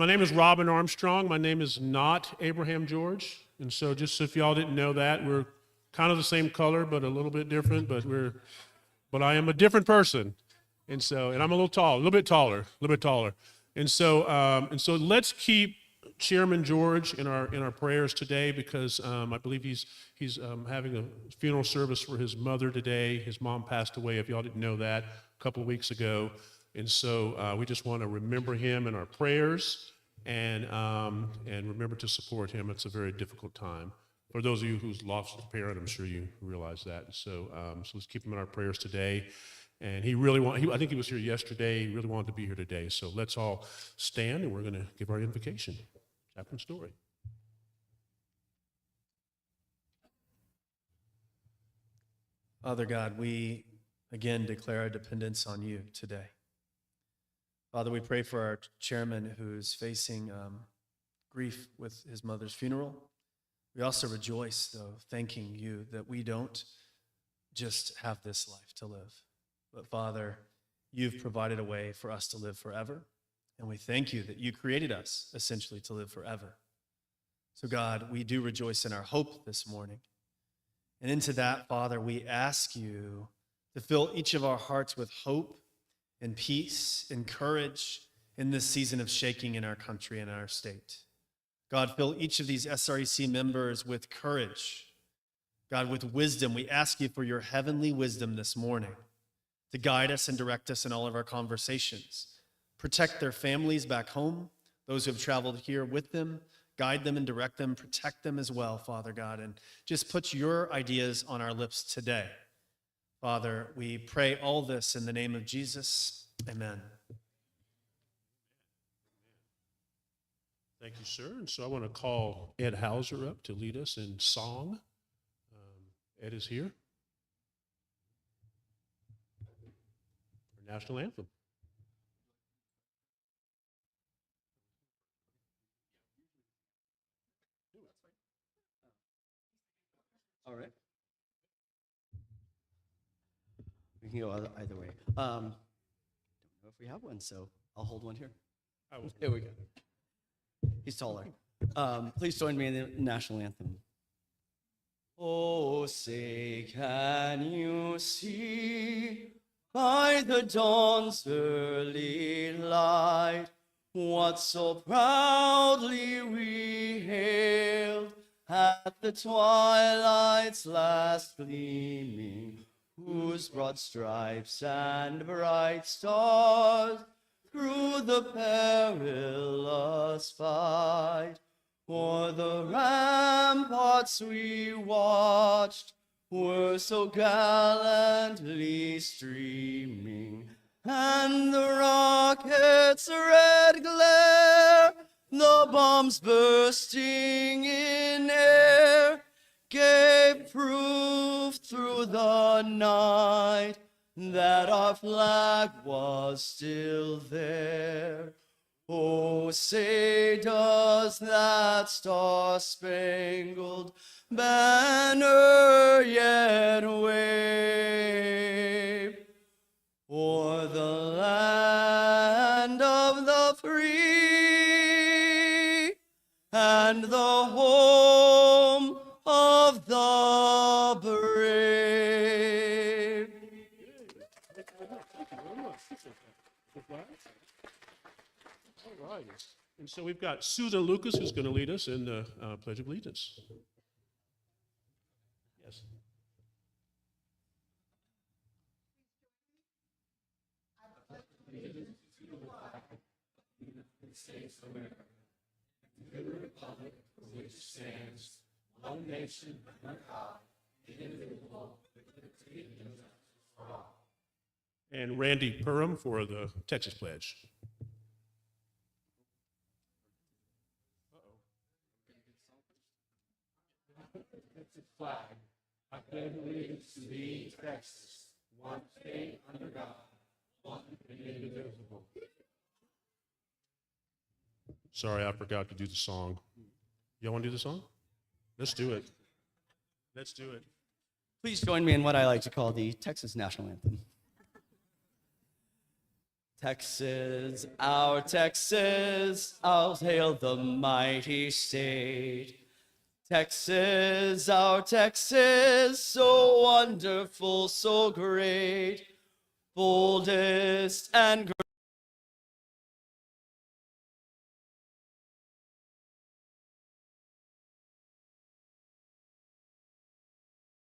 My name is Robin Armstrong. My name is not Abraham George. And so just if y'all didn't know that, we're kind of the same color, but a little bit different, but I am a different person. And I'm a little bit taller. And so let's keep Chairman George in our prayers today, because I believe he's having a funeral service for his mother today. His mom passed away, if y'all didn't know that, a couple of weeks ago. And so we just want to remember him in our prayers and remember to support him. It's a very difficult time. For those of you who's lost a parent, I'm sure you realize that. So let's keep him in our prayers today. And I think he was here yesterday. He really wanted to be here today. So let's all stand, and we're going to give our invocation. Chaplain Story. Father God, we again declare our dependence on you today. Father, we pray for our chairman who's facing grief with his mother's funeral. We also rejoice, though, thanking you that we don't just have this life to live. But Father, you've provided a way for us to live forever. And we thank you that you created us essentially to live forever. So God, we do rejoice in our hope this morning. And into that, Father, we ask you to fill each of our hearts with hope and peace and courage in this season of shaking in our country and our state. God, fill each of these SREC members with courage. God, with wisdom. We ask you for your heavenly wisdom this morning to guide us and direct us in all of our conversations. Protect their families back home, those who have traveled here with them. Guide them and direct them. Protect them as well, Father God. And just put your ideas on our lips today. Father, we pray all this in the name of Jesus. Amen. Thank you, sir. And so I want to call Ed Hauser up to lead us in song. Ed is here. Our national anthem. All right. We can go either way. Don't know if we have one, so I'll hold one here. There we go. He's taller. Please join me in the national anthem. Oh, say, can you see by the dawn's early light what so proudly we hailed at the twilight's last gleaming, whose broad stripes and bright stars through the perilous fight o'er the ramparts we watched were so gallantly streaming, and the rocket's red glare, the bombs bursting in air, gave proof through the night that our flag was still there. Oh, say, does that star-spangled banner yet wave o'er the land of the free and the home of the brave? All right. And so we've got Susan Lucas, who's going to lead us in the Pledge of Allegiance. Yes. States of America, and the republic for which stands one nation under God, indivisible, with liberty and justice for all. And Randy Perham for the Texas Pledge. Texas flag, I pledge allegiance to thee, Texas, one state under God, one and indivisible. Sorry, I forgot to do the song. Y'all want to do the song? Let's do it. Let's do it. Please join me in what I like to call the Texas national anthem. Texas, our Texas, I'll hail the mighty state. Texas, our Texas, so wonderful, so great, boldest and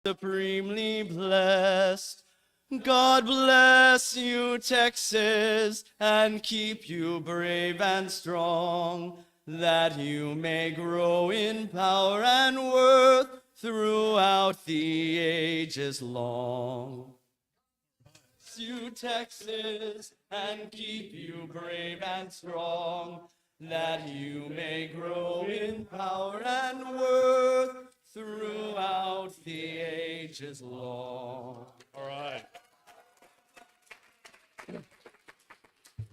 supremely blessed. God bless you, Texas, and keep you brave and strong, that you may grow in power and worth throughout the ages long. Bless you, Texas, and keep you brave and strong, that you may grow in power and worth throughout the ages long. All right.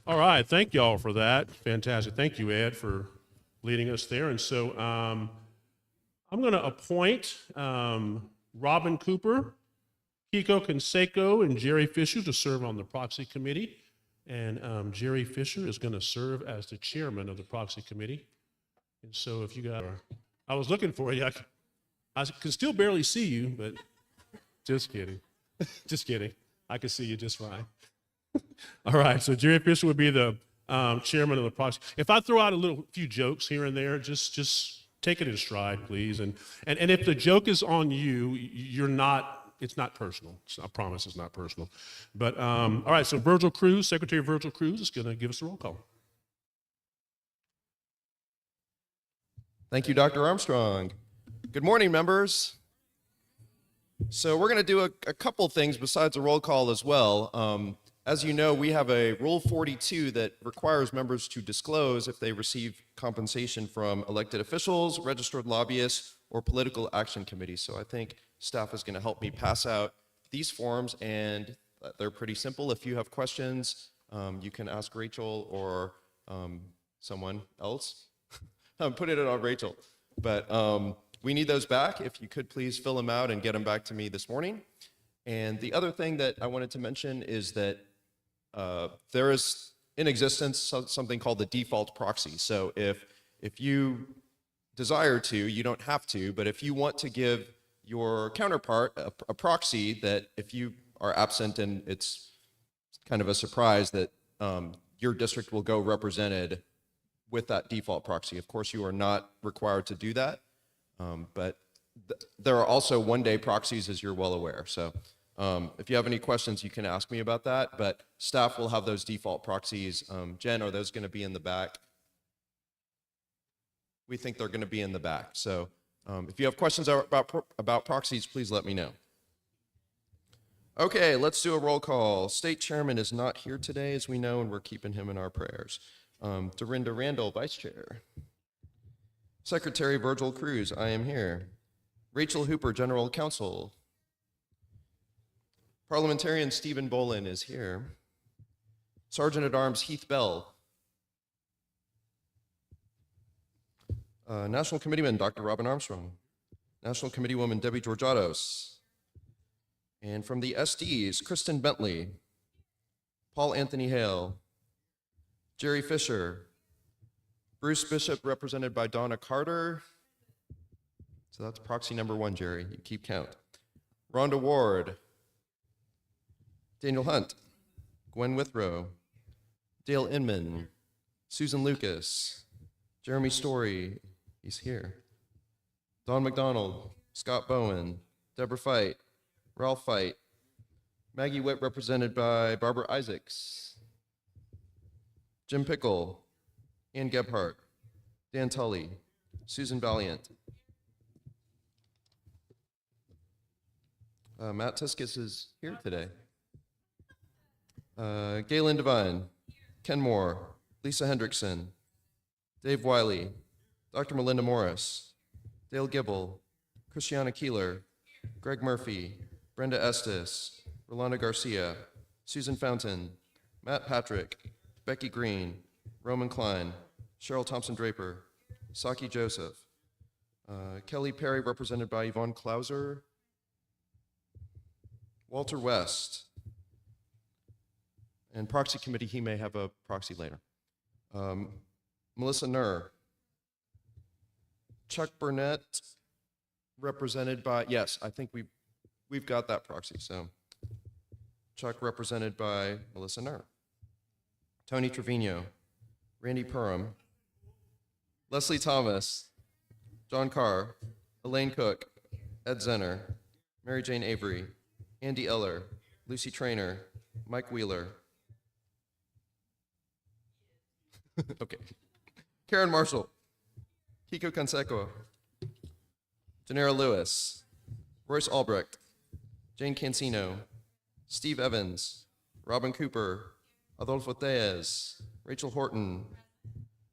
All right, thank you all for that. Fantastic. Thank you, Ed, for leading us there. And so I'm going to appoint Robin Cooper, Kiko Canseco, and Jerry Fisher to serve on the proxy committee. And Jerry Fisher is going to serve as the chairman of the proxy committee. And so if you guys are, I was looking for you. I can still barely see you, but just kidding. Just kidding. I can see you just fine. All right, so Jerry Fisher would be the chairman of the proxy. If I throw out a few jokes here and there, just take it in stride, please. And if the joke is on you, it's not personal. I promise it's not personal. But all right, so Virgil Cruz, Secretary Virgil Cruz is going to give us a roll call. Thank you, Dr. Armstrong. Good morning, members. So we're going to do a couple things besides a roll call as well. As you know, we have a Rule 42 that requires members to disclose if they receive compensation from elected officials, registered lobbyists, or political action committees. So I think staff is going to help me pass out these forms, and they're pretty simple. If you have questions, you can ask Rachel or someone else. I'm putting it on Rachel. But we need those back. If you could please fill them out and get them back to me this morning. And the other thing that I wanted to mention is that there is in existence something called the default proxy. So if you desire to, you don't have to, but if you want to give your counterpart a proxy that if you are absent and it's kind of a surprise that your district will go represented with that default proxy. Of course, you are not required to do that, but there are also one-day proxies, as you're well aware. So if you have any questions, you can ask me about that, but staff will have those default proxies. Jen, are those going to be in the back? We think they're going to be in the back. So if you have questions about proxies, please let me know. Okay, let's do a roll call. State Chairman is not here today, as we know, and we're keeping him in our prayers. Dorinda Randall, Vice Chair. Secretary Virgil Cruz, I am here. Rachel Hooper, General Counsel. Parliamentarian Stephen Bolin is here. Sergeant at Arms Heath Bell. National Committeeman Dr. Robin Armstrong. National Committeewoman Debbie Georgiados. And from the SDs, Kristen Bentley, Paul Anthony Hale, Jerry Fisher, Bruce Bishop, represented by Donna Carter. So that's proxy number 1, Jerry. You keep count. Rhonda Ward, Daniel Hunt, Gwen Withrow, Dale Inman, Susan Lucas, Jeremy Story, he's here. Don McDonald, Scott Bowen, Deborah Fight, Ralph Fight, Maggie Witt, represented by Barbara Isaacs, Jim Pickle, Ann Gebhardt, Dan Tully, Susan Valiant. Matt Tiskus is here today. Galen Devine, Ken Moore, Lisa Hendrickson, Dave Wiley, Dr. Melinda Morris, Dale Gibble, Christiana Keeler, Greg Murphy, Brenda Estes, Rolanda Garcia, Susan Fountain, Matt Patrick, Becky Green, Roman Klein, Cheryl Thompson-Draper, Saki Joseph, Kelly Perry, represented by Yvonne Klauser, Walter West, And proxy committee, he may have a proxy later. Melissa Nur. Chuck Burnett, represented by, yes, I think we've got that proxy. So Chuck represented by Melissa Nur. Tony Trevino, Randy Perham, Leslie Thomas, John Carr, Elaine Cook, Ed Zenner, Mary Jane Avery, Andy Eller, Lucy Trainer, Mike Wheeler. Okay. Karen Marshall, Kiko Canseco, Janera Lewis, Royce Albrecht, Jane Cancino, Steve Evans, Robin Cooper, Adolfo Tellez, Rachel Horton,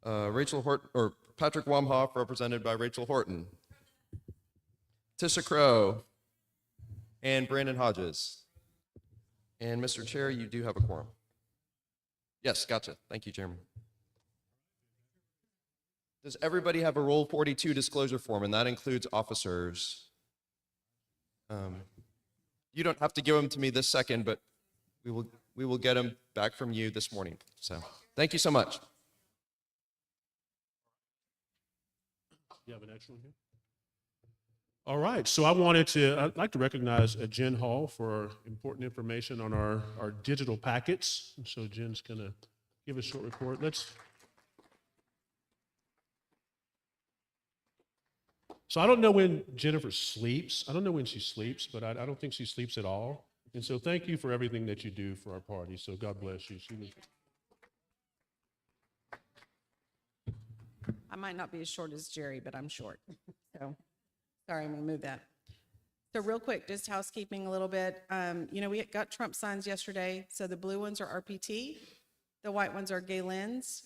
Patrick Wamhoff, represented by Rachel Horton, Tisha Crow, and Brandon Hodges. And Mr. Chair, you do have a quorum. Yes, gotcha. Thank you, Chairman. Does everybody have a Rule 42 disclosure form, and that includes officers? You don't have to give them to me this second, but we will get them back from you this morning. So thank you so much. You have an extra one here? All right, so I'd like to recognize Jen Hall for important information on our digital packets. And so Jen's gonna give a short report. So I don't know when Jennifer sleeps. I don't know when she sleeps, but I don't think she sleeps at all. And so thank you for everything that you do for our party. So God bless you. I might not be as short as Jerry, but I'm short. So, sorry, I'm gonna move that. So real quick, just housekeeping a little bit. We got Trump signs yesterday. So the blue ones are RPT. The white ones are Galen's.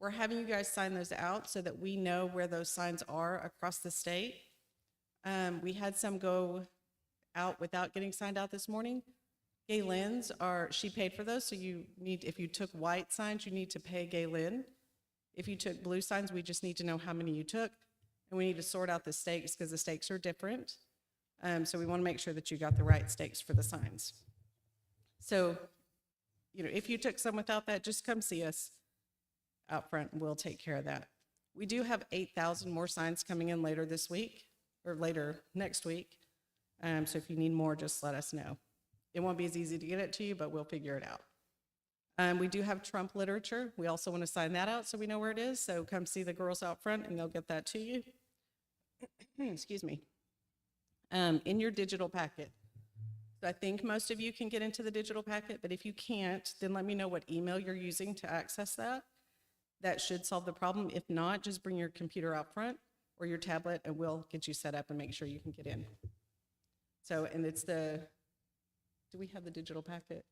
We're having you guys sign those out so that we know where those signs are across the state. We had some go out without getting signed out this morning. Galen's she paid for those. So if you took white signs, you need to pay Galen. If you took blue signs, we just need to know how many you took. And we need to sort out the stakes because the stakes are different. So we want to make sure that you got the right stakes for the signs. So, if you took some without that, just come see us out front and we'll take care of that. We do have 8,000 more signs coming in later this week or later next week. So if you need more, just let us know. It won't be as easy to get it to you, but we'll figure it out. We do have Trump literature. We also want to sign that out so we know where it is. So come see the girls out front and they'll get that to you. Excuse me. In your digital packet. So I think most of you can get into the digital packet, but if you can't, then let me know what email you're using to access that. That should solve the problem. If not, just bring your computer out front or your tablet and we'll get you set up and make sure you can get in. So, and it's do we have the digital packet?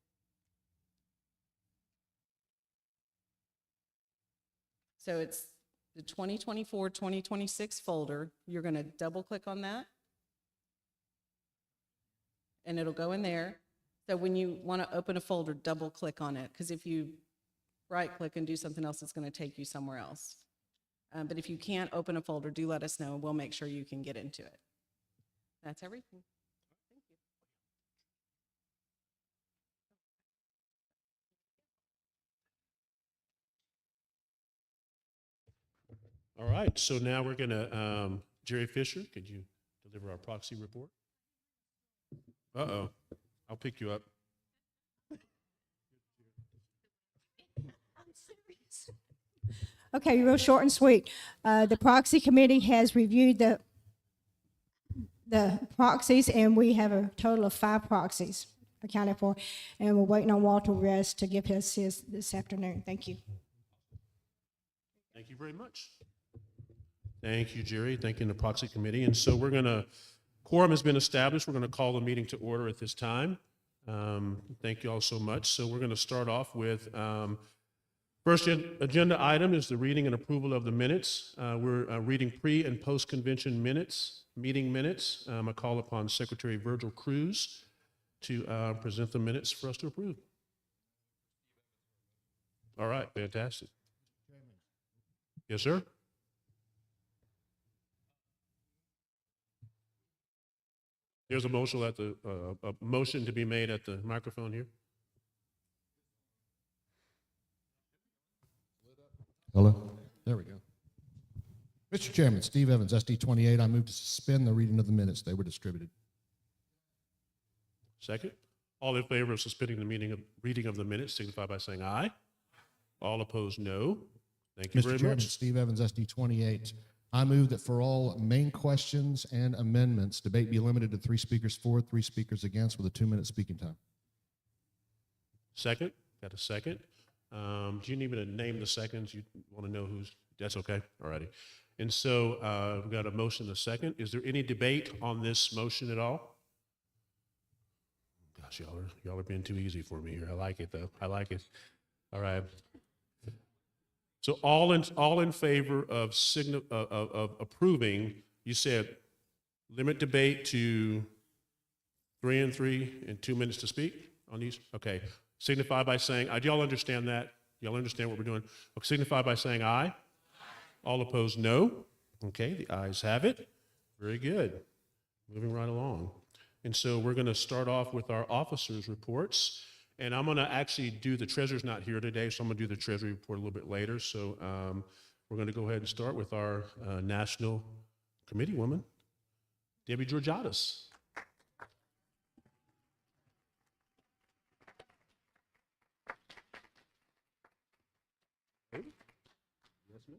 So it's the 2024-2026 folder. You're gonna double click on that and it'll go in there. So when you wanna open a folder, double click on it, because if you right click and do something else, it's gonna take you somewhere else. But if you can't open a folder, do let us know and we'll make sure you can get into it. That's everything. Thank you. All right, so now we're gonna, Jerry Fisher, could you deliver our proxy report? Uh-oh, I'll pick you up. Okay, real short and sweet. The proxy committee has reviewed the proxies, and we have a total of 5 proxies accounted for, and we're waiting on Walter Rest to give his this afternoon. Thank you. Thank you very much. Thank you, Jerry. Thank you, the proxy committee. And so quorum has been established. We're gonna call the meeting to order at this time. Thank you all so much. So we're gonna start off with, first agenda item is the reading and approval of the minutes. We're reading pre- and post-convention meeting minutes. I call upon Secretary Virgil Cruz to present the minutes for us to approve. All right, fantastic. Yes, sir. There's a motion a motion to be made at the microphone here. Hello? There we go. Mr. Chairman, Steve Evans, SD 28. I move to suspend the reading of the minutes. They were distributed. Second. All in favor of suspending the reading of the minutes signify by saying aye. All opposed, no. Thank you Mr. very Chairman, much. Steve Evans, SD 28. I move that for all main questions and amendments, debate be limited to 3 speakers for, 3 speakers against, with a 2-minute speaking time. Second. Got a second. Do you need me to name the seconds? You want to know who's? That's okay. All righty. And so we've got a motion and a second. Is there any debate on this motion at all? Gosh, y'all are being too easy for me here. I like it though. I like it. All right. So all in favor of approving, you said limit debate to 3 and 3 and 2 minutes to speak on these? Okay. Signify by saying, do y'all understand that? Y'all understand what we're doing? Okay, signify by saying aye. All opposed, no. Okay, the ayes have it. Very good. Moving right along. And so we're going to start off with our officers' reports. And I'm going to actually do, the treasurer's not here today, so I'm going to do the treasury report a little bit later. So we're going to go ahead and start with our National Committee woman, Debbie Georgiadis. Yes, ma'am.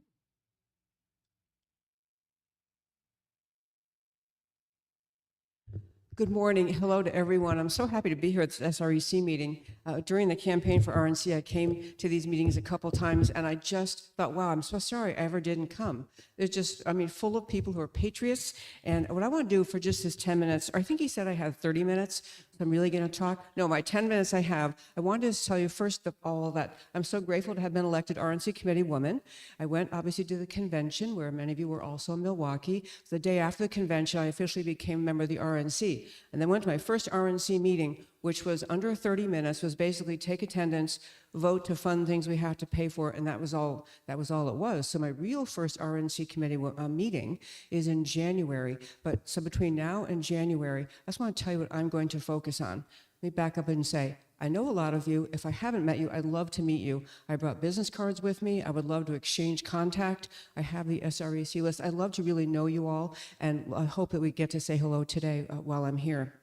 Good morning. Hello to everyone. I'm so happy to be here at this SREC meeting. During the campaign for RNC, I came to these meetings a couple times, and I just thought, wow, I'm so sorry I ever didn't come. There's just, full of people who are patriots. And what I want to do for just this 10 minutes, or I think he said I have 30 minutes, so I'm really going to talk. No, my 10 minutes I have, I wanted to tell you first of all that I'm so grateful to have been elected RNC committee woman. I went obviously to the convention, where many of you were also in Milwaukee. The day after the convention, I officially became a member of the RNC. And then went to my first RNC meeting, which was under 30 minutes, was basically take attendance, vote to fund things we have to pay for, and that was all it was. So my real first RNC committee meeting is in January. So between now and January, I just want to tell you what I'm going to focus on. Let me back up and say, I know a lot of you. If I haven't met you, I'd love to meet you. I brought business cards with me. I would love to exchange contact. I have the SREC list. I'd love to really know you all, and I hope that we get to say hello today while I'm here.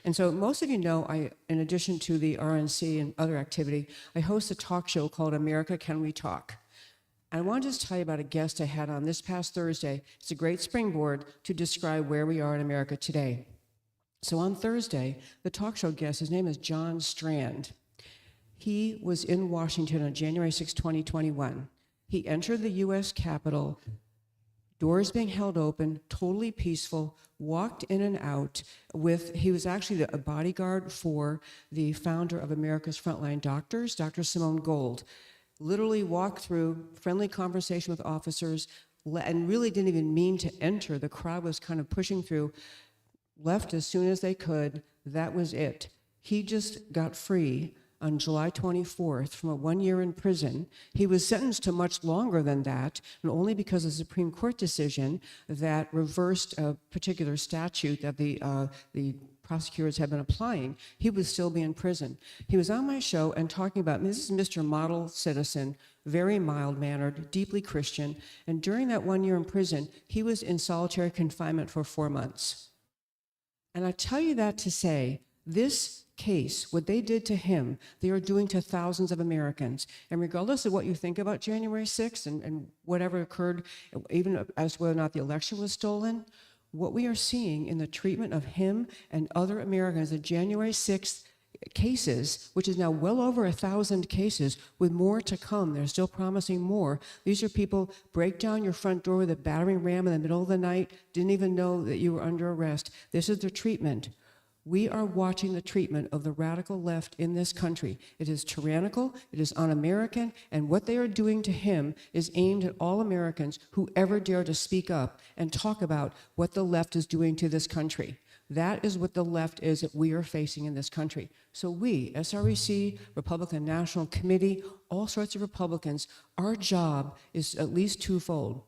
And so most of you know, in addition to the RNC and other activity, I host a talk show called America Can We Talk? I want to just tell you about a guest I had on this past Thursday. It's a great springboard to describe where we are in America today. So on Thursday, the talk show guest, his name is John Strand. He was in Washington on January 6, 2021. He entered the U.S. Capitol, doors being held open, totally peaceful, walked in and out he was actually a bodyguard for the founder of America's Frontline Doctors, Dr. Simone Gold. Literally walked through, friendly conversation with officers, and really didn't even mean to enter. The crowd was kind of pushing through, left as soon as they could. That was it. He just got free on July 24th from a 1 year in prison. He was sentenced to much longer than that, and only because of the Supreme Court decision that reversed a particular statute that the prosecutors had been applying, he would still be in prison. He was on my show and talking about, this is Mr. Model Citizen, very mild-mannered, deeply Christian, and during that 1 year in prison, he was in solitary confinement for 4 months. And I tell you that to say, this case, what they did to him, they are doing to thousands of Americans. And regardless of what you think about January 6th and whatever occurred, even as to whether or not the election was stolen, what we are seeing in the treatment of him and other Americans, the January 6th cases, which is now well over 1,000 cases, with more to come. They're still promising more. These are people break down your front door with a battering ram in the middle of the night, didn't even know that you were under arrest. This is their treatment. We are watching the treatment of the radical left in this country. It is tyrannical, it is un-American, and what they are doing to him is aimed at all Americans who ever dare to speak up and talk about what the left is doing to this country. That is what the left is that we are facing in this country. So we, SREC, Republican National Committee, all sorts of Republicans, our job is at least twofold.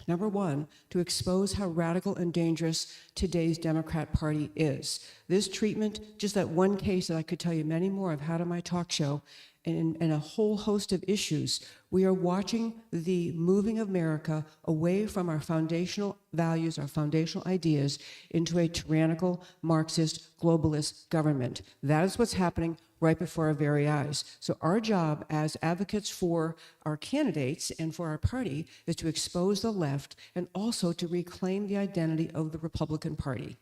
Number one, to expose how radical and dangerous today's Democrat Party is. This treatment, just that one case that I could tell you many more I've had on my talk show, and a whole host of issues We are watching the moving of America away from our foundational values, our foundational ideas, into a tyrannical, Marxist, globalist government. That is what's happening right before our very eyes. So our job as advocates for our candidates and for our party is to expose the left and also to reclaim the identity of the Republican Party.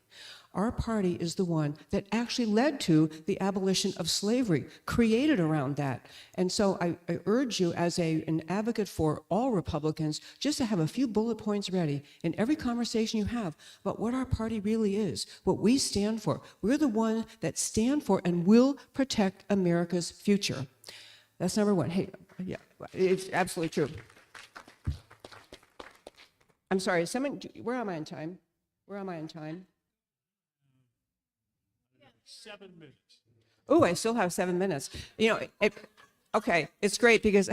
Our party is the one that actually led to the abolition of slavery, created around that. And so I urge you as an advocate for all Republicans just to have a few bullet points ready in every conversation you have about what our party really is, what we stand for. We're the one that stand for and will protect America's future. That's number one. Hey, yeah, it's absolutely true. I'm sorry, where am I in time? Where am I in time? 7 minutes. Oh, I still have 7 minutes. You know, okay, it's great because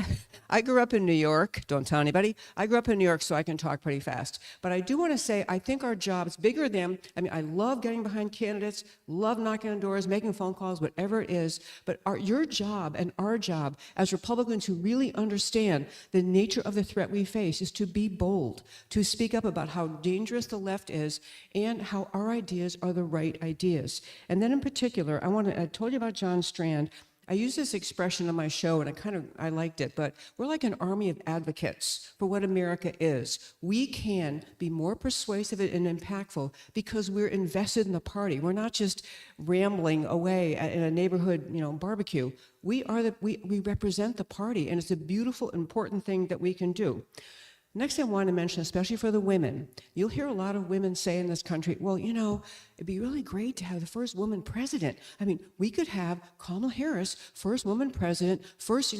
I grew up in New York. Don't tell anybody. I grew up in New York, so I can talk pretty fast. But I do want to say, I think our job is bigger than, I love getting behind candidates, love knocking on doors, making phone calls, whatever it is. But your job and our job as Republicans who really understand the nature of the threat we face is to be bold, to speak up about how dangerous the left is and how our ideas are the right ideas. And then in particular, I told you about John Strand. I use this expression on my show, and I liked it, but we're like an army of advocates for what America is. We can be more persuasive and impactful because we're invested in the party. We're not just rambling away in a neighborhood, barbecue. We represent the party, and it's a beautiful, important thing that we can do. Next thing I want to mention, especially for the women, you'll hear a lot of women say in this country, well, it'd be really great to have the first woman president. We could have Kamala Harris, first woman president, first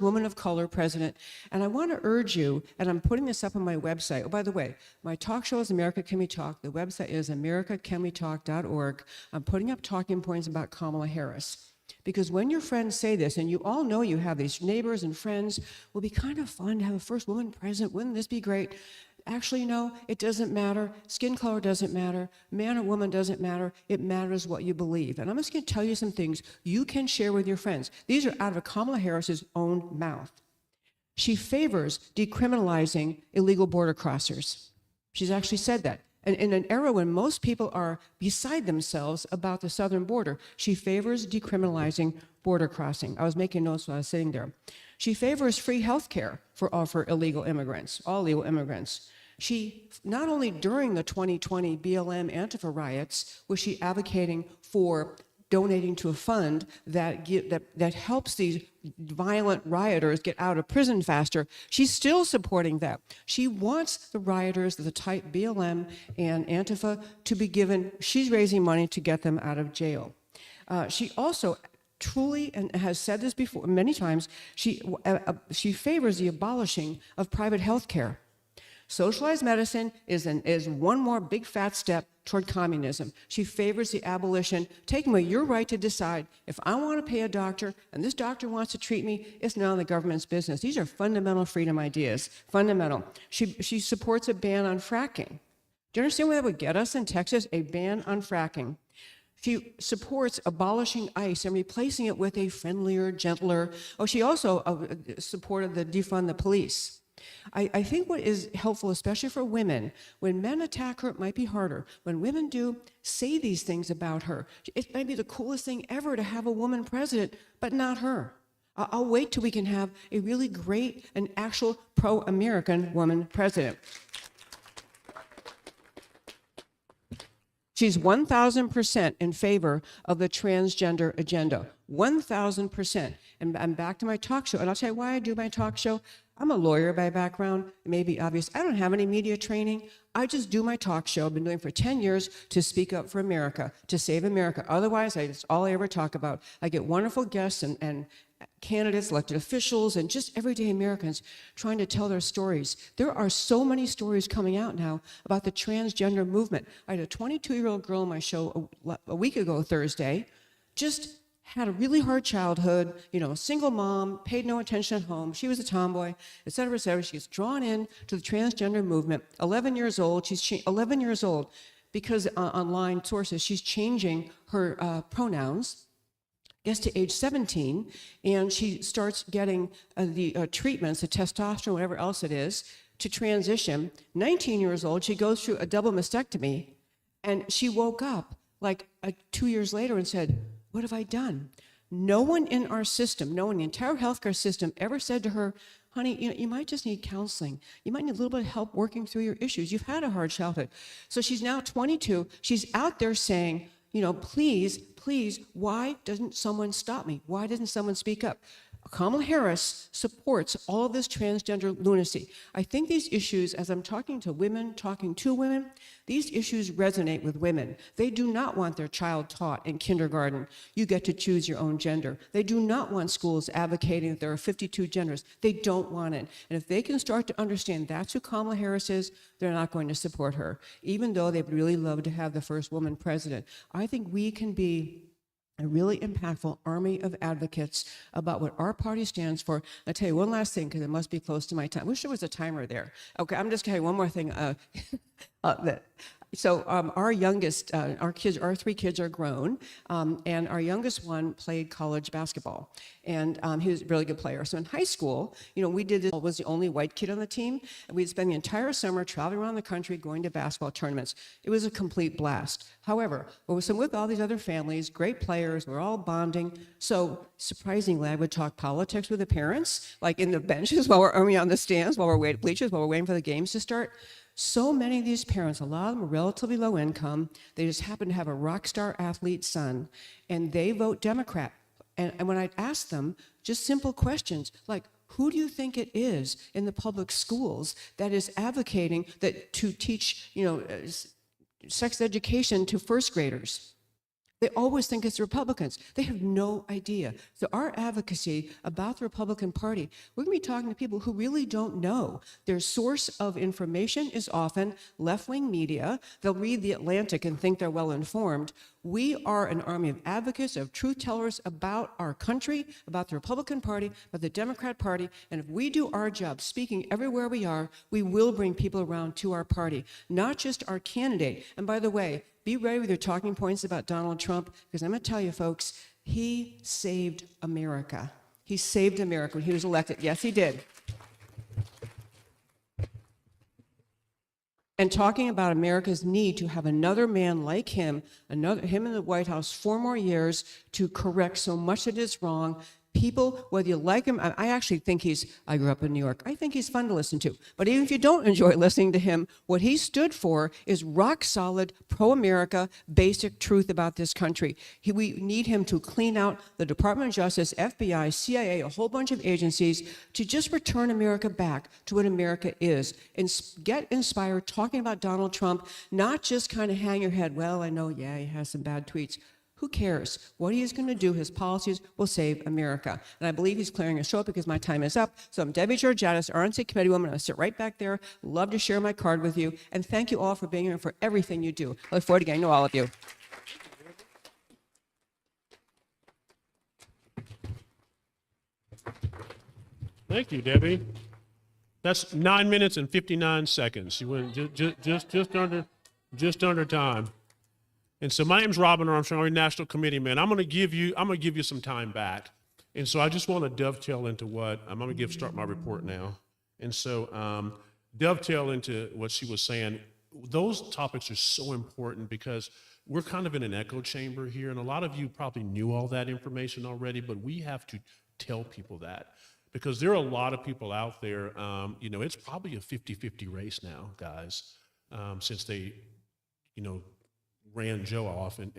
woman of color president. And I want to urge you, and I'm putting this up on my website. Oh, by the way, my talk show is America Can We Talk. The website is americacanwetalk.org. I'm putting up talking points about Kamala Harris. Because when your friends say this, and you all know you have these neighbors and friends, will be kind of fun to have a first woman president. Wouldn't this be great? Actually, no, it doesn't matter. Skin color doesn't matter. Man or woman doesn't matter. It matters what you believe. And I'm just going to tell you some things you can share with your friends. These are out of Kamala Harris's own mouth. She favors decriminalizing illegal border crossers. She's actually said that. And in an era when most people are beside themselves about the southern border, she favors decriminalizing border crossing. I was making notes while I was sitting there. She favors free health care for illegal immigrants, all illegal immigrants. She, not only during the 2020 BLM Antifa riots, was she advocating for donating to a fund that helps these violent rioters get out of prison faster. She's still supporting that. She wants the rioters, the type BLM and Antifa, to be given, she's raising money to get them out of jail. She also truly, and has said this before many times, she favors the abolishing of private health care. Socialized medicine is one more big fat step toward communism. She favors the abolition, taking away your right to decide if I want to pay a doctor and this doctor wants to treat me, it's none of the government's business. These are fundamental freedom ideas, fundamental. She supports a ban on fracking. Do you understand what that would get us in Texas? A ban on fracking. She supports abolishing ICE and replacing it with a friendlier, gentler. Oh, she also supported the defund the police. I think what is helpful, especially for women, when men attack her, it might be harder. When women do say these things about her, it might be the coolest thing ever to have a woman president, but not her. I'll wait till we can have a really great and actual pro-American woman president. She's 1,000% in favor of the transgender agenda. 1,000%. And I'm back to my talk show. And I'll tell you why I do my talk show. I'm a lawyer by background. It may be obvious. I don't have any media training. I just do my talk show. I've been doing it for 10 years to speak up for America, to save America. Otherwise, it's all I ever talk about. I get wonderful guests and candidates, elected officials, and just everyday Americans trying to tell their stories. There are so many stories coming out now about the transgender movement. I had a 22-year-old girl on my show a week ago Thursday, just had a really hard childhood, single mom, paid no attention at home. She was a tomboy, et cetera, et cetera. She gets drawn in to the transgender movement. 11 years old. She's 11 years old because online sources, she's changing her pronouns, gets to age 17, and she starts getting the treatments, the testosterone, whatever else it is, to transition. 19 years old, she goes through a double mastectomy, and she woke up like 2 years later and said, what have I done? No one in our system, no one in the entire healthcare system ever said to her, honey, you might just need counseling. You might need a little bit of help working through your issues. You've had a hard childhood. So she's now 22. She's out there saying, please, why doesn't someone stop me? Why doesn't someone speak up? Kamala Harris supports all of this transgender lunacy. I think these issues, as I'm talking to women, these issues resonate with women. They do not want their child taught in kindergarten, you get to choose your own gender. They do not want schools advocating that there are 52 genders. They don't want it. And if they can start to understand that's who Kamala Harris is, they're not going to support her, even though they'd really love to have the first woman president. I think we can be a really impactful army of advocates about what our party stands for. I'll tell you one last thing, because it must be close to my time. I wish there was a timer there. Okay, I'm just going to tell you one more thing. So our youngest, our 3 kids are grown, and our youngest one played college basketball, and he was a really good player. So in high school, we did this, was the only white kid on the team, and we'd spend the entire summer traveling around the country going to basketball tournaments. It was a complete blast. However, with all these other families, great players, we're all bonding. So surprisingly, I would talk politics with the parents, like in the benches on the stands, while we're waiting for the games to start. So many of these parents, a lot of them are relatively low income. They just happen to have a rock star athlete son, and they vote Democrat. And when I ask them just simple questions like, who do you think it is in the public schools that is advocating to teach, sex education to first graders? They always think it's the Republicans. They have no idea. So our advocacy about the Republican Party, we're going to be talking to people who really don't know. Their source of information is often left-wing media. They'll read The Atlantic and think they're well-informed. We are an army of advocates, of truth tellers about our country, about the Republican Party, about the Democrat Party, and if we do our job speaking everywhere we are, we will bring people around to our party, not just our candidate. And by the way, be ready with your talking points about Donald Trump, because I'm going to tell you, folks, he saved America. He saved America when he was elected. Yes, he did. And talking about America's need to have another man like him in the White House 4 more years to correct so much that is wrong. People, whether you like him, I actually think I grew up in New York. I think he's fun to listen to. But even if you don't enjoy listening to him, what he stood for is rock solid, pro-America, basic truth about this country. We need him to clean out the Department of Justice, FBI, CIA, a whole bunch of agencies to just return America back to what America is. And get inspired talking about Donald Trump, not just kind of hang your head, well, I know, yeah, he has some bad tweets. Who cares? What he is going to do, his policies will save America. And I believe he's clearing a show because my time is up. So I'm Debbie Georgiadis, RNC committee woman. I'll sit right back there. Love to share my card with you. And thank you all for being here and for everything you do. I look forward to getting to know all of you. Thank you, Debbie. That's 9 minutes and 59 seconds. You went just under time. And so my name's Robin Armstrong, I'm a national committee man. I'm gonna give you some time back. And so I just want to dovetail into what I'm gonna start my report now. And so dovetail into what she was saying. Those topics are so important because we're kind of in an echo chamber here, and a lot of you probably knew all that information already, but we have to tell people that because there are a lot of people out there. It's probably a 50-50 race now, guys, since they, ran Joe off, and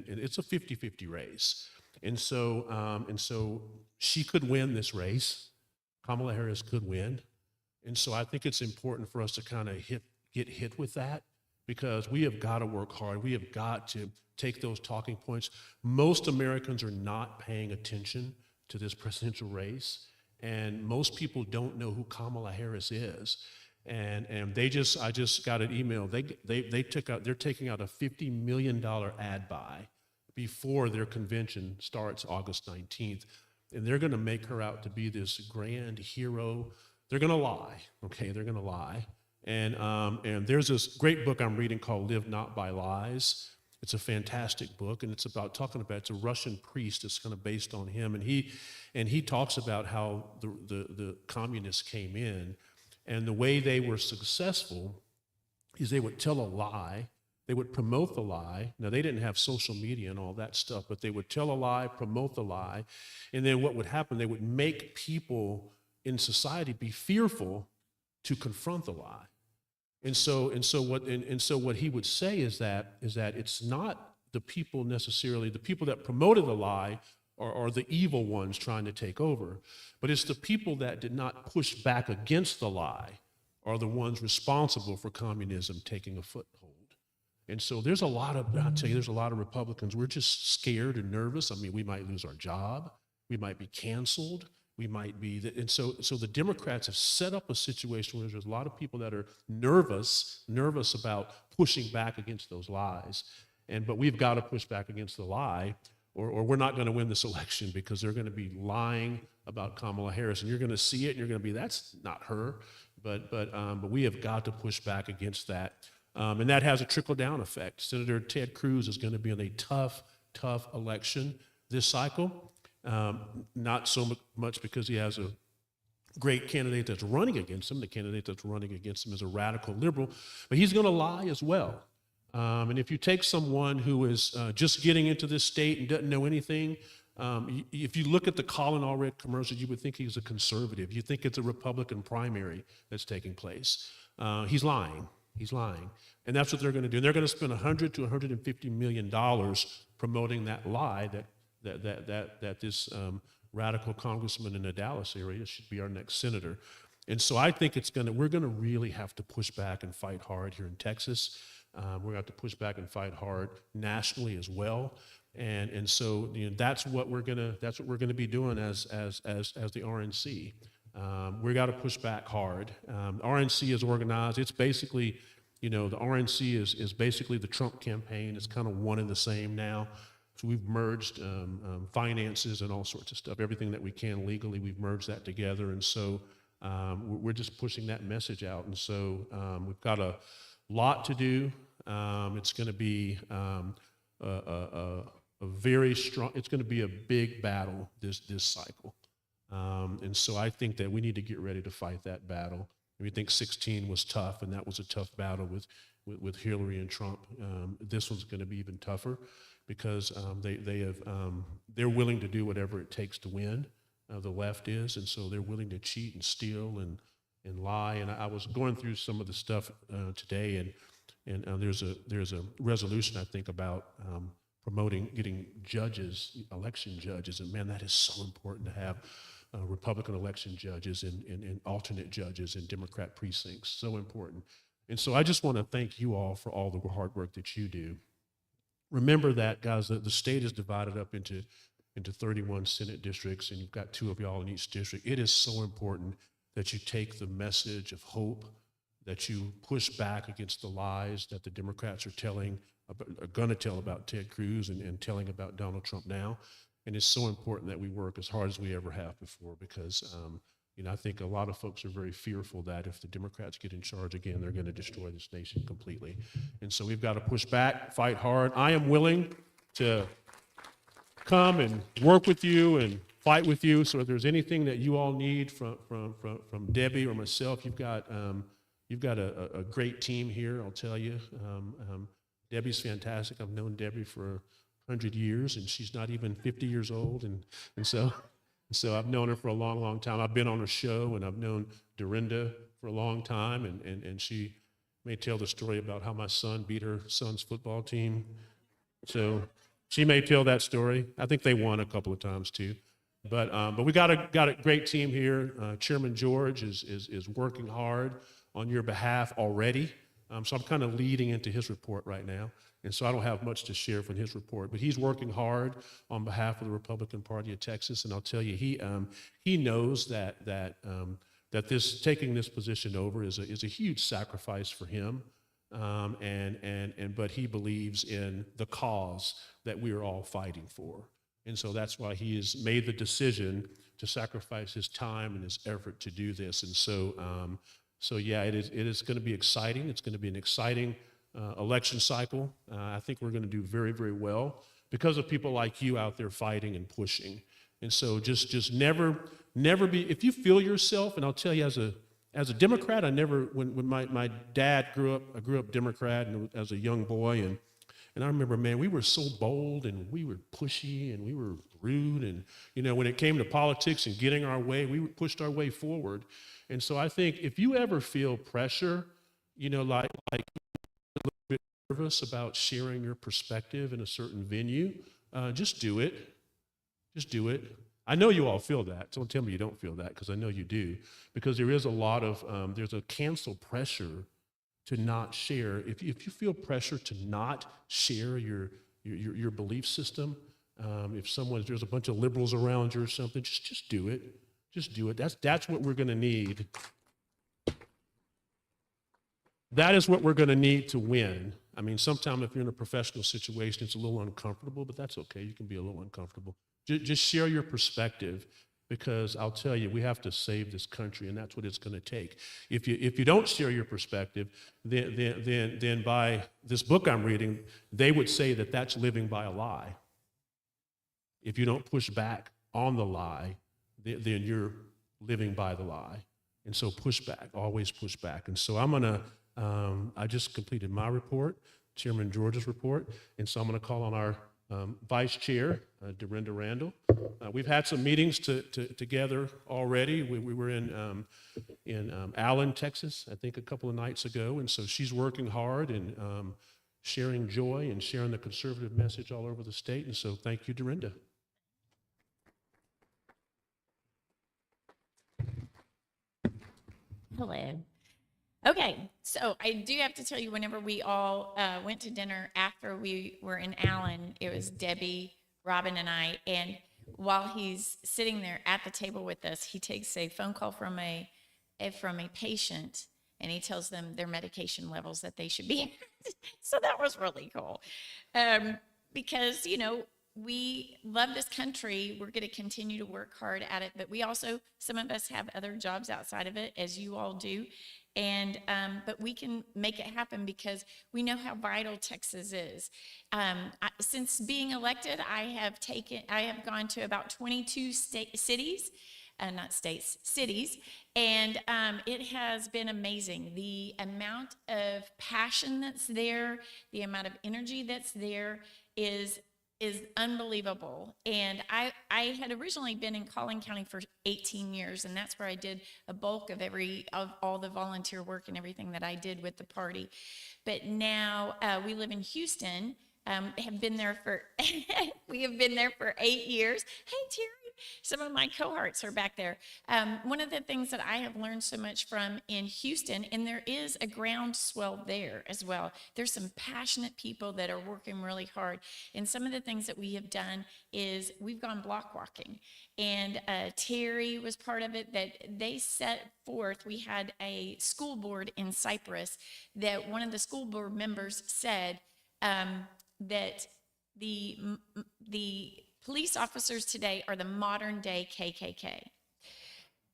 it's a 50-50 race. And so she could win this race. Kamala Harris could win. And so I think it's important for us to kind of get hit with that because we have got to work hard. We have got to take those talking points. Most Americans are not paying attention to this presidential race, and most people don't know who Kamala Harris is. And I just got an email. They're taking out a $50 million ad buy before their convention starts August 19th, and they're going to make her out to be this grand hero. They're going to lie, okay? They're going to lie. And there's this great book I'm reading called "Live Not by Lies," It's a fantastic book, and it's a Russian priest. It's kind of based on him, and he talks about how the communists came in, and the way they were successful is they would tell a lie. They would promote the lie. Now, they didn't have social media and all that stuff, but they would tell a lie, promote the lie, and then what would happen, they would make people in society be fearful to confront the lie. And so what he would say is that it's not the people necessarily, the people that promoted the lie are the evil ones trying to take over, but it's the people that did not push back against the lie are the ones responsible for communism taking a foothold. And so there's a lot of Republicans, we're just scared and nervous. I mean, we might lose our job, we might be canceled, we might be, and so the Democrats have set up a situation where there's a lot of people that are nervous about pushing back against those lies. But we've got to push back against the lie, or we're not going to win this election, because they're going to be lying about Kamala Harris, and you're going to see it, and you're going to be, that's not her. But we have got to push back against that, and that has a trickle-down effect. Senator Ted Cruz is going to be in a tough election this cycle. Not so much because he has a great candidate that's running against him. The candidate that's running against him is a radical liberal, but he's going to lie as well. And if you take someone who is just getting into this state and doesn't know anything, if you look at the Colin Allred commercials, you would think he's a conservative. You think it's a Republican primary that's taking place. He's lying. He's lying. And that's what they're going to do. And they're going to spend $100 to $150 million promoting that lie that this radical congressman in the Dallas area should be our next senator. And so I think we're going to really have to push back and fight hard here in Texas. We're going to have to push back and fight hard nationally as well. And so that's what we're going to be doing as the RNC. We got to push back hard. RNC is organized. It's basically, the RNC is basically the Trump campaign. It's kind of one and the same now. So we've merged finances and all sorts of stuff. Everything that we can legally, we've merged that together. And so we're just pushing that message out. And so we've got a lot to do. It's going to be a very strong, it's going to be a big battle this cycle. And so I think that we need to get ready to fight that battle. We think 2016 was tough, and that was a tough battle with Hillary and Trump. This one's going to be even tougher, because they're willing to do whatever it takes to win. The left is, and so they're willing to cheat and steal and lie. And I was going through some of the stuff today, and there's a resolution, I think, about promoting getting judges, election judges, and man, that is so important to have Republican election judges and alternate judges in Democrat precincts. So important. And so I just want to thank you all for all the hard work that you do. Remember that, guys, the state is divided up into 31 Senate districts, and you've got 2 of y'all in each district. It is so important that you take the message of hope, that you push back against the lies that the Democrats are going to tell about Ted Cruz and telling about Donald Trump now. And it's so important that we work as hard as we ever have before, because I think a lot of folks are very fearful that if the Democrats get in charge again, they're going to destroy this nation completely. And so we've got to push back, fight hard. I am willing to come and work with you and fight with you. So if there's anything that you all need from Debbie or myself, you've got a great team here, I'll tell you. Debbie's fantastic. I've known Debbie for 100 years, and she's not even 50 years old. And so I've known her for a long, long time. I've been on her show, and I've known Dorinda for a long time, and she may tell the story about how my son beat her son's football team. So she may tell that story. I think they won a couple of times too. But we got a great team here. Chairman George is working hard on your behalf already. So I'm kind of leading into his report right now. And so I don't have much to share from his report, but he's working hard on behalf of the Republican Party of Texas. And I'll tell you, he knows that taking this position over is a huge sacrifice for him. But he believes in the cause that we are all fighting for. And so that's why he has made the decision to sacrifice his time and his effort to do this. And so yeah, it is going to be exciting. It's going to be an exciting election cycle. I think we're going to do very, very well because of people like you out there fighting and pushing. And so just never be, if you feel yourself, and I'll tell you as a Democrat, when my dad I grew up Democrat and as a young boy, and I remember, man, we were so bold and we were pushy and we were rude. And, when it came to politics and getting our way, we pushed our way forward. And so I think if you ever feel pressure, like a little bit nervous about sharing your perspective in a certain venue, just do it. Just do it. I know you all feel that. Don't tell me you don't feel that, because I know you do. Because there is a lot of, there's a cancel pressure to not share. If you feel pressure to not share your belief system, if there's a bunch of liberals around you or something, just do it. Just do it. That's what we're going to need. That is what we're going to need to win. I mean, sometimes if you're in a professional situation, it's a little uncomfortable, but that's okay. You can be a little uncomfortable. Just share your perspective, because I'll tell you, we have to save this country, and that's what it's going to take. If you don't share your perspective, then by this book I'm reading, they would say that that's living by a lie. If you don't push back on the lie, then you're living by the lie. And so push back, always push back. And so I just completed my report, Chairman George's report, and so I'm going to call on our Vice Chair, Dorinda Randall. We've had some meetings together already. We were in Allen, Texas, I think a couple of nights ago, and so she's working hard and sharing joy and sharing the conservative message all over the state, and so thank you, Dorinda. Hello. Okay, so I do have to tell you, whenever we all went to dinner after we were in Allen, it was Debbie, Robin, and I, and while he's sitting there at the table with us, he takes a phone call from a patient, and he tells them their medication levels that they should be at. So that was really cool. Because, we love this country. We're going to continue to work hard at it, but we also, some of us have other jobs outside of it, as you all do. And, but we can make it happen because we know how vital Texas is. Since being elected, I have gone to about 22 cities, not states, cities, and it has been amazing. The amount of passion that's there, the amount of energy that's there is unbelievable. And I had originally been in Collin County for 18 years, and that's where I did a bulk of all the volunteer work and everything that I did with the party. But now we live in Houston. Have been there for we have been there for 8 years. Hey, Terry. Some of my cohorts are back there. One of the things that I have learned so much from in Houston, and there is a groundswell there as well. There's some passionate people that are working really hard. And some of the things that we have done is we've gone block walking. And Terry was part of it, that they set forth. We had a school board in Cypress that one of the school board members said that the police officers today are the modern day KKK.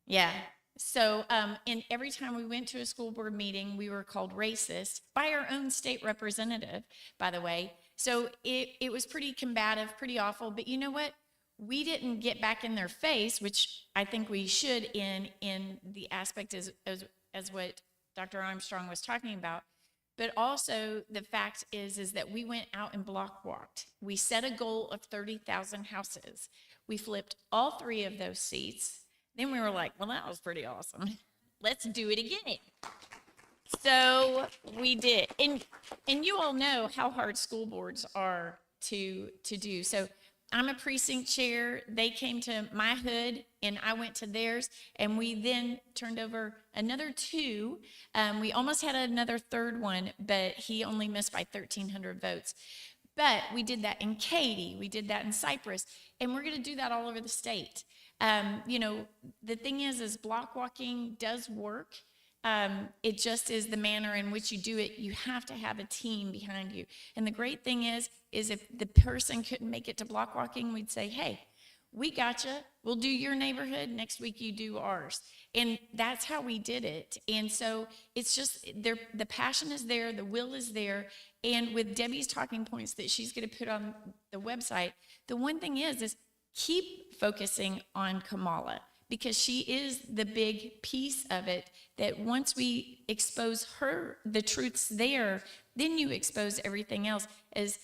Yeah. So, and every time we went to a school board meeting, we were called racist by our own state representative, by the way. So it was pretty combative, pretty awful. But you know what? We didn't get back in their face, which I think we should in the aspect as what Dr. Armstrong was talking about. But also the fact is that we went out and block walked. We set a goal of 30,000 houses. We flipped all 3 of those seats. Then we were like, well, that was pretty awesome. Let's do it again. So we did. And you all know how hard school boards are to do. So I'm a precinct chair. They came to my hood and I went to theirs, and we then turned over another 2. We almost had another 3rd one, but he only missed by 1,300 votes. But we did that in Katy, we did that in Cypress, and we're going to do that all over the state. The thing is block walking does work. It just is the manner in which you do it. You have to have a team behind you. And the great thing is if the person couldn't make it to block walking, we'd say, hey, We gotcha. We'll do your neighborhood. Next week, you do ours. And that's how we did it. And so it's just the passion is there, the will is there. And with Debbie's talking points that she's going to put on the website, the one thing is keep focusing on Kamala, because she is the big piece of it, that once we expose her, the truths there, then you expose everything else. As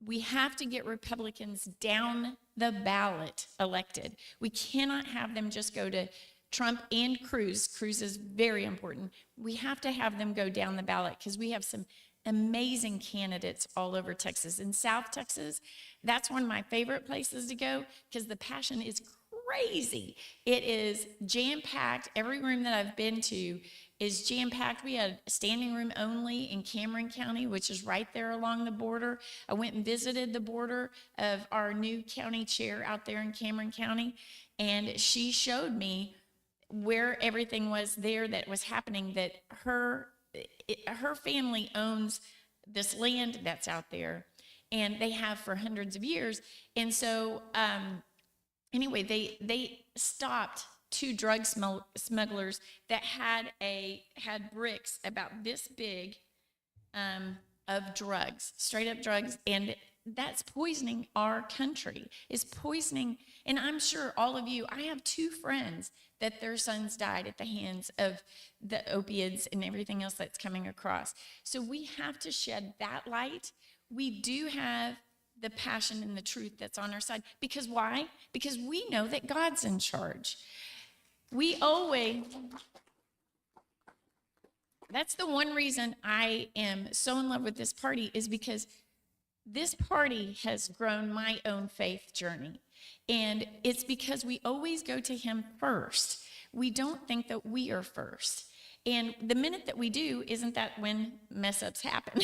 we have to get Republicans down the ballot elected. We cannot have them just go to Trump and Cruz. Cruz is very important. We have to have them go down the ballot, because we have some amazing candidates all over Texas. In South Texas, that's one of my favorite places to go, because the passion is crazy. It is jam-packed. Every room that I've been to is jam-packed. We had standing room only in Cameron County, which is right there along the border. I went and visited the border of our new county chair out there in Cameron County, and she showed me where everything was there that was happening, that her family owns this land that's out there, and they have for hundreds of years. And so anyway, they stopped 2 drug smugglers that had bricks about this big of drugs, straight up drugs, and that's poisoning our country. Is poisoning, and I'm sure all of you, I have 2 friends that their sons died at the hands of the opiates and everything else that's coming across. So we have to shed that light. We do have the passion and the truth that's on our side. Because why? Because we know that God's in charge. That's the one reason I am so in love with this party, is because this party has grown my own faith journey. And it's because we always go to him first. We don't think that we are first. And the minute that we do, isn't that when mess ups happen?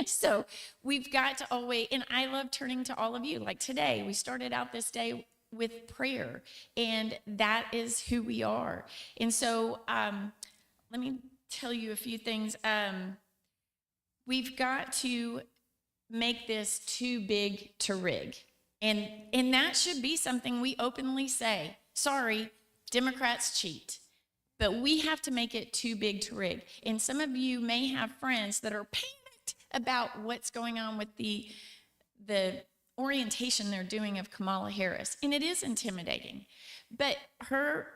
So we've got to always, and I love turning to all of you. Like today, we started out this day with prayer, and that is who we are. And so let me tell you a few things. We've got to make this too big to rig. And that should be something we openly say. Sorry, Democrats cheat. But we have to make it too big to rig. And some of you may have friends that are panicked about what's going on with the orientation they're doing of Kamala Harris. And it is intimidating. But her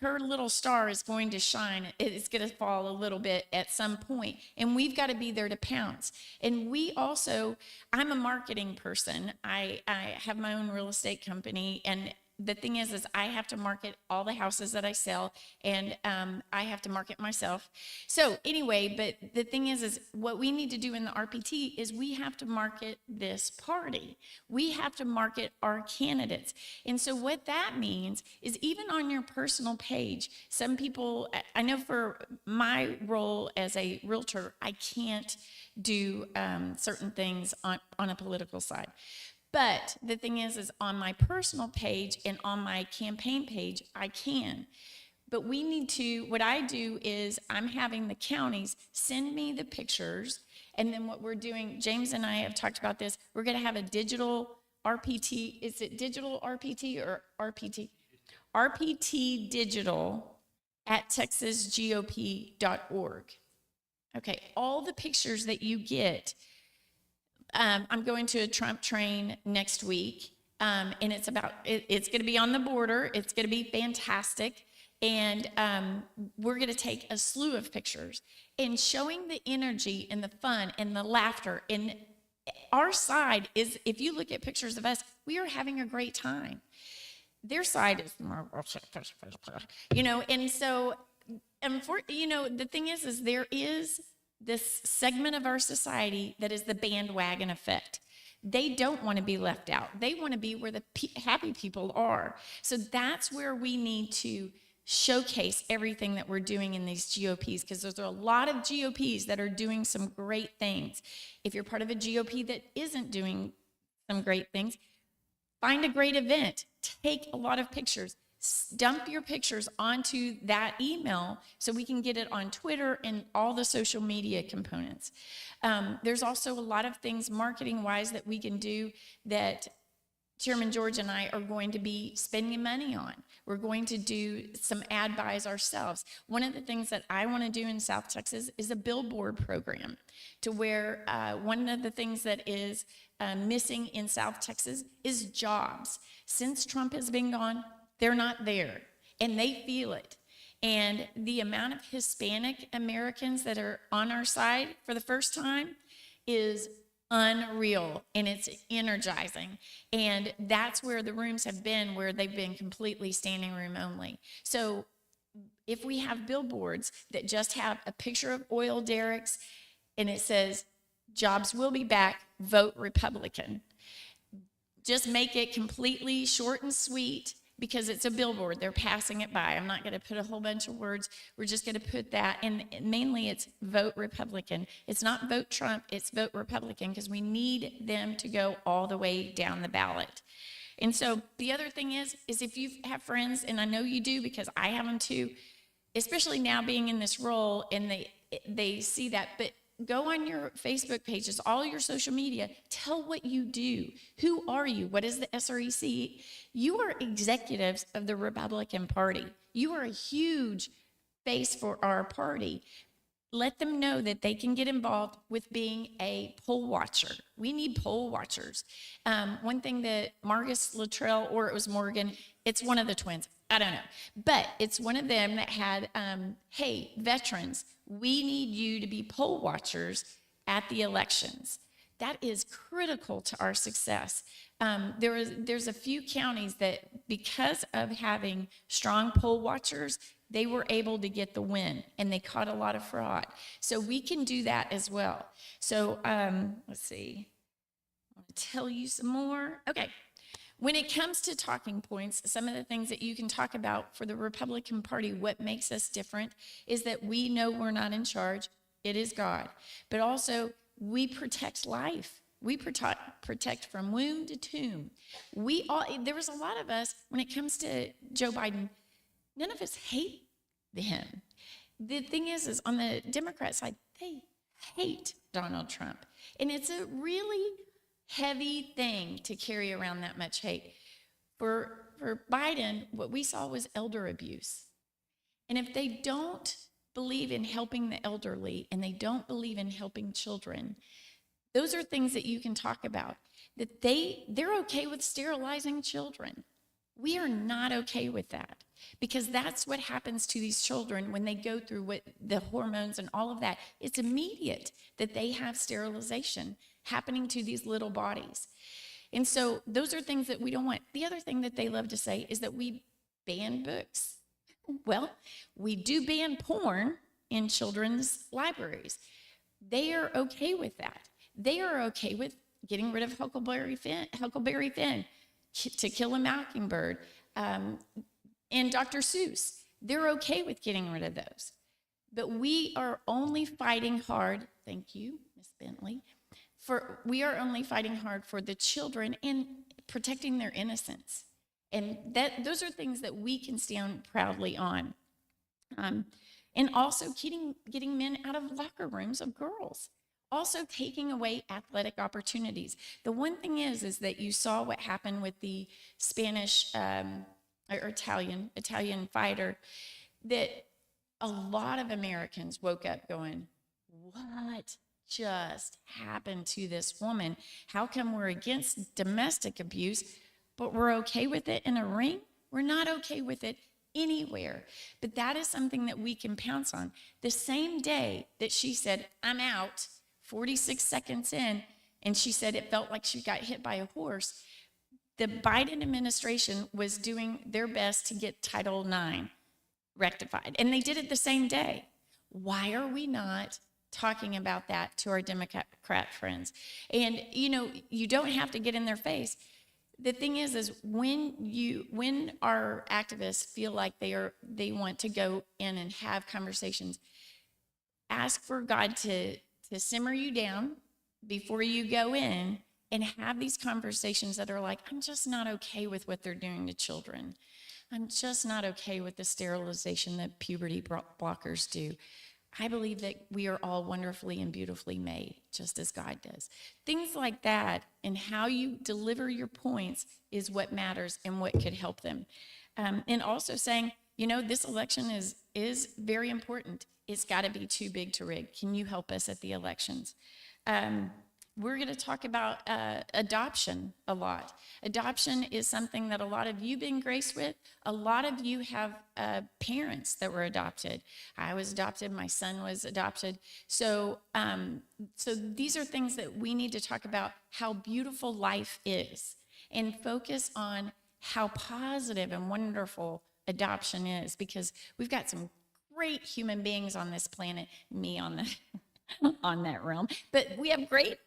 little star is going to shine. It's going to fall a little bit at some point. And we've got to be there to pounce. And we also, I'm a marketing person. I have my own real estate company, and the thing is I have to market all the houses that I sell, and I have to market myself. So anyway, but the thing is what we need to do in the RPT is we have to market this party. We have to market our candidates. And so what that means is even on your personal page, some people, I know for my role as a realtor, I can't do certain things on a political side. But the thing is on my personal page and on my campaign page, I can. But we need to, what I do is I'm having the counties send me the pictures. And then what we're doing, James and I have talked about this, we're going to have a digital RPT. Is it digital RPT or RPT? RPT digital at texasgop.org. Okay, all the pictures that you get. I'm going to a Trump train next week, and it's going to be on the border. It's going to be fantastic, and we're going to take a slew of pictures and showing the energy and the fun and the laughter. And our side is, if you look at pictures of us, we are having a great time. Their side is, and so, the thing is there is this segment of our society that is the bandwagon effect. They don't want to be left out. They want to be where the happy people are. So that's where we need to showcase everything that we're doing in these GOPs, because there's a lot of GOPs that are doing some great things. If you're part of a GOP that isn't doing some great things, find a great event, take a lot of pictures, dump your pictures onto that email so we can get it on Twitter and all the social media components. There's also a lot of things marketing-wise that we can do that Chairman George and I are going to be spending money on. We're going to do some ad buys ourselves. One of the things that I want to do in South Texas is a billboard program, to where one of the things that is missing in South Texas is jobs. Since Trump has been gone, they're not there, and they feel it. And the amount of Hispanic Americans that are on our side for the first time is unreal, and it's energizing. And that's where the rooms have been, where they've been completely standing room only. So if we have billboards that just have a picture of oil derricks and it says, jobs will be back, vote Republican. Just make it completely short and sweet, because it's a billboard. They're passing it by. I'm not going to put a whole bunch of words. We're just going to put that, and mainly it's vote Republican. It's not vote Trump, it's vote Republican, because we need them to go all the way down the ballot. And so the other thing is if you have friends, and I know you do because I have them too, especially now being in this role, and they see that, but go on your Facebook pages, all your social media, tell what you do. Who are you? What is the SREC? You are executives of the Republican Party. You are a huge face for our party. Let them know that they can get involved with being a poll watcher. We need poll watchers. One thing that Marcus Luttrell, or it was Morgan, it's one of the twins, I don't know, but it's one of them that had, hey, veterans, we need you to be poll watchers at the elections. That is critical to our success. There's a few counties that, because of having strong poll watchers, they were able to get the win, and they caught a lot of fraud. So we can do that as well. So let's see. I want to tell you some more. Okay. When it comes to talking points, some of the things that you can talk about for the Republican Party, what makes us different is that we know we're not in charge. It is God. But also, we protect life. We protect from womb to tomb. There was a lot of us, when it comes to Joe Biden, none of us hate him. The thing is on the Democrat side, they hate Donald Trump. And it's a really heavy thing to carry around that much hate. For Biden, what we saw was elder abuse. And if they don't believe in helping the elderly and they don't believe in helping children, those are things that you can talk about. That they're okay with sterilizing children. We are not okay with that, because that's what happens to these children when they go through what the hormones and all of that. It's immediate that they have sterilization happening to these little bodies. And so those are things that we don't want. The other thing that they love to say is that we ban books. Well, we do ban porn in children's libraries. They are okay with that. They are okay with getting rid of Huckleberry Finn, To Kill a Mockingbird, and Dr. Seuss. They're okay with getting rid of those. But we are only fighting hard, thank you, Ms. Bentley, we are only fighting hard for the children and protecting their innocence. And those are things that we can stand proudly on. And also getting men out of locker rooms of girls. Also taking away athletic opportunities. The one thing is that you saw what happened with the Spanish or Italian fighter, that a lot of Americans woke up going, what just happened to this woman? How come we're against domestic abuse, but we're okay with it in a ring? We're not okay with it anywhere. But that is something that we can pounce on. The same day that she said, I'm out, 46 seconds in, and she said it felt like she got hit by a horse, the Biden administration was doing their best to get Title IX rectified. And they did it the same day. Why are we not talking about that to our Democrat friends? And, you don't have to get in their face. The thing is when our activists feel like they want to go in and have conversations, ask for God to simmer you down before you go in and have these conversations that are like, I'm just not okay with what they're doing to children. I'm just not okay with the sterilization that puberty blockers do. I believe that we are all wonderfully and beautifully made, just as God does. Things like that and how you deliver your points is what matters and what could help them. And also saying, you know, this election is very important. It's got to be too big to rig. Can you help us at the elections? We're going to talk about adoption a lot. Adoption is something that a lot of you been graced with. A lot of you have parents that were adopted. I was adopted. My son was adopted. So these are things that we need to talk about, how beautiful life is, and focus on how positive and wonderful adoption is, because we've got some great human beings on this planet, me on the on that realm, but we have great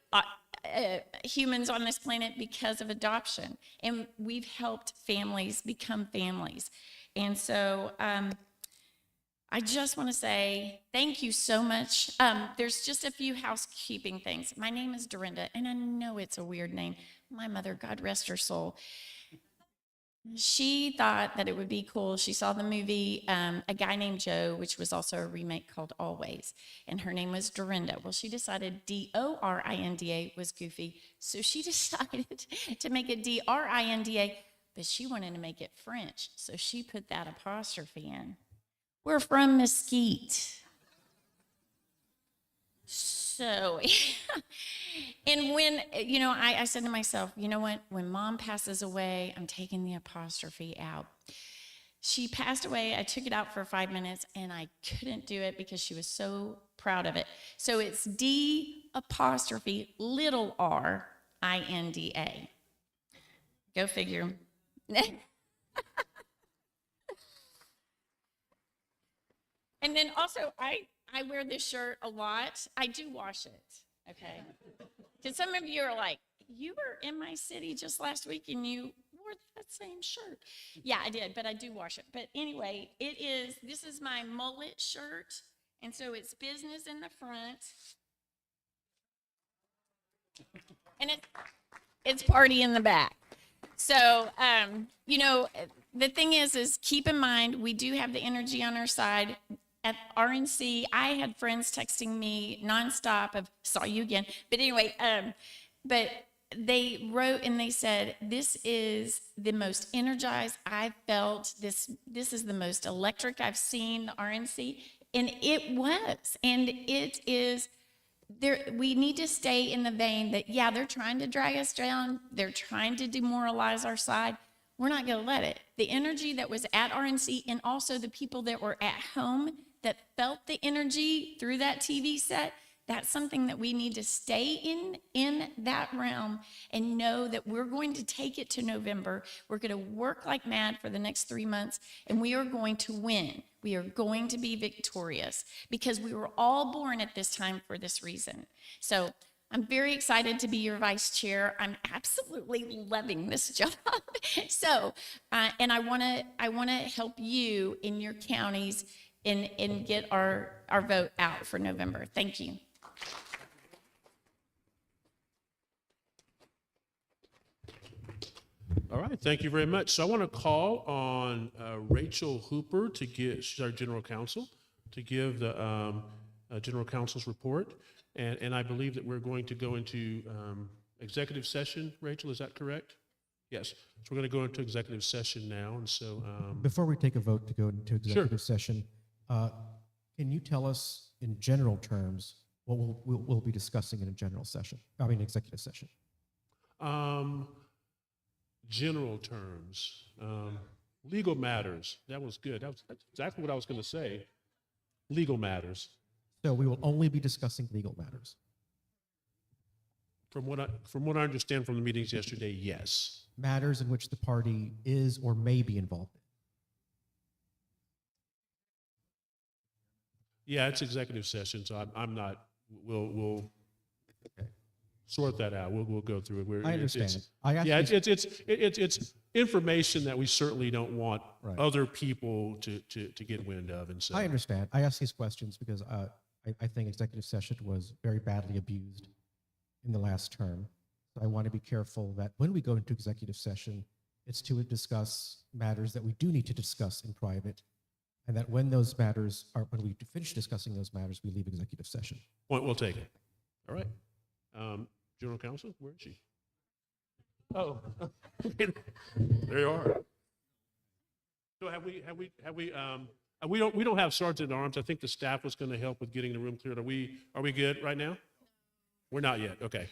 humans on this planet because of adoption, and we've helped families become families. And so I just want to say thank you so much. There's just a few housekeeping things. My name is Dorinda, and I know it's a weird name. My mother, God rest her soul, she thought that it would be cool. She saw the movie A Guy Named Joe, which was also a remake called Always, and her name was Dorinda. Well, she decided Dorinda was goofy, so she decided to make it Drinda, but she wanted to make it French, so she put that apostrophe in. We're from Mesquite. So, and when, you know, I said to myself, you know what, when Mom passes away, I'm taking the apostrophe out. She passed away, I took it out for 5 minutes, and I couldn't do it because she was so proud of it. So it's D'Rinda. Go figure. And then also, I wear this shirt a lot. I do wash it, okay? Because some of you are like, you were in my city just last week and you wore that same shirt. Yeah, I did, but I do wash it. But anyway, this is my mullet shirt, and so it's business in the front. And it's party in the back. So, you know, the thing is keep in mind, we do have the energy on our side. At RNC, I had friends texting me nonstop of, saw you again. But anyway, but they wrote and they said, this is the most energized I've felt. This is the most electric I've seen the RNC. And it was, and it is. We need to stay in the vein that, yeah, they're trying to drag us down. They're trying to demoralize our side. We're not going to let it. The energy that was at RNC, and also the people that were at home that felt the energy through that TV set, that's something that we need to stay in that realm and know that we're going to take it to November. We're going to work like mad for the next 3 months, and we are going to win. We are going to be victorious because we were all born at this time for this reason. So I'm very excited to be your vice chair. I'm absolutely loving this job. So, and I want to help you in your counties and get our vote out for November. Thank you. All right, thank you very much. So I want to call on Rachel Hooper she's our general counsel, to give the general counsel's report. And I believe that we're going to go into executive session. Rachel, is that correct? Yes. So we're going to go into executive session now. And so Before we take a vote to go into executive session, can you tell us in general terms what we'll be discussing in a executive session? General terms, legal matters. That was good. That's exactly what I was going to say. Legal matters. So we will only be discussing legal matters. From what I understand from the meetings yesterday, yes. Matters in which the party is or may be involved in. Yeah, it's executive session, so I'm not. We'll Okay. sort that out. We'll go through it. I understand. It's information that we certainly don't want Right. other people to get wind of, and so I understand. I ask these questions because I think executive session was very badly abused in the last term. So I want to be careful that when we go into executive session, it's to discuss matters that we do need to discuss in private and that when those matters are, when we finish discussing those matters, we leave executive session. Point well taken. All right. General Counsel, where is she? Oh, there you are. So we don't have sergeant at arms. I think the staff was going to help with getting the room cleared. Are we good right now? We're not yet. Okay.